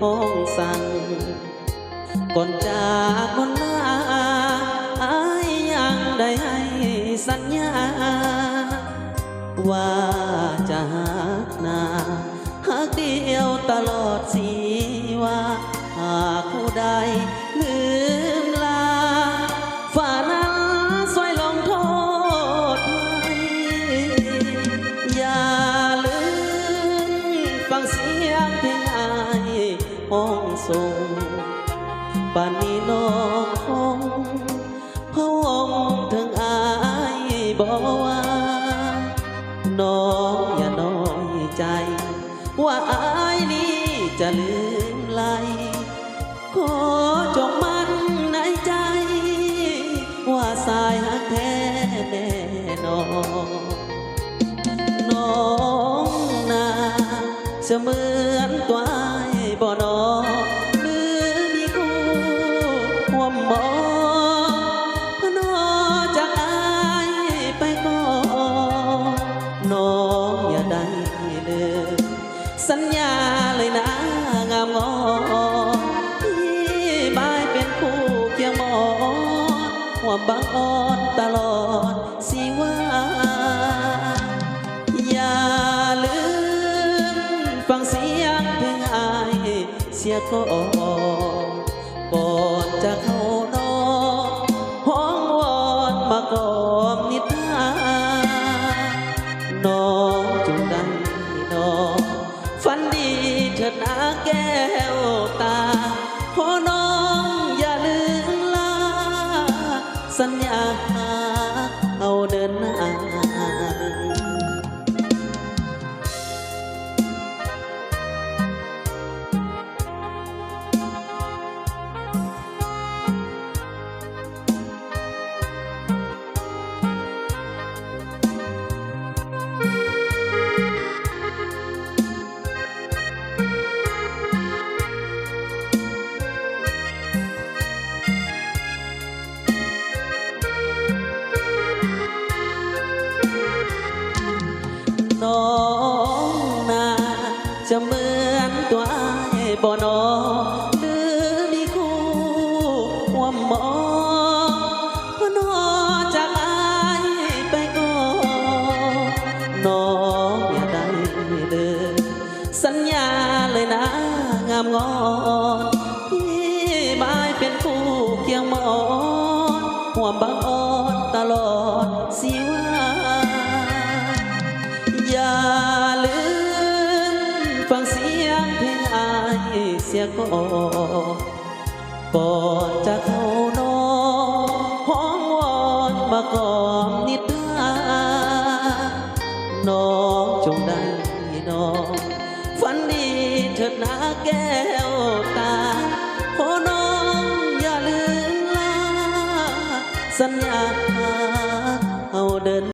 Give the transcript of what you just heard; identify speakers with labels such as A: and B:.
A: ห้องสั่งก่อนจากคนลาอายยังได้ให้สัญญาว่าจะหักนาหักเดียวตลอดชีว่าหากผู้ใดลืมลาฝ่านั้นสวยลงโทษไว้อย่าลืมฟังเสียงเพลงอายห้องส่งป่านนี้น้องคงพะวงถึงอายบอกว่าน้องอย่าน้อยใจว่าอายนี้จะลืมไหลขอจงมั่นในใจว่าสายหักแท้แน่นอนน้องนาจะเหมือนตัวอายบ่นอหรือมีคู่ห่วมบ่พนอจากอายไปก่อนน้องอย่าได้ลืมสัญญาเลยนะงามงอพี่บายเป็นคู่เคียงหมอนห่วมบังอ่อนตลอดสิว่าอย่าลืมฟังเสียงเพลงอายเสียก่อนจะเข้านอนห้องวอนมากอมนิทานน้องจงได้น้องฝันดีเถิดนะแก้วตาขอน้องอย่าลืมลาสัญญาเอาเดินหน้าน้องนาจะเหมือนตัวอายบ่นอหรือมีคู่ห่วมหมอพนอจากอายไปก่อนน้องอย่าได้ลืมสัญญาเลยนะงามงอนพี่บายเป็นคู่เคียงหมอนห่วมบังอ่อนตลอดสิว่าอย่าลืมฟังเสียงเพลงอายเสียก่อนจะเข้านอนห้องวอนมากอมนิทานน้องจงได้น้องฝันดีเถิดนะแก้วตาขอน้องอย่าลืมลาสัญญาเอาเดิน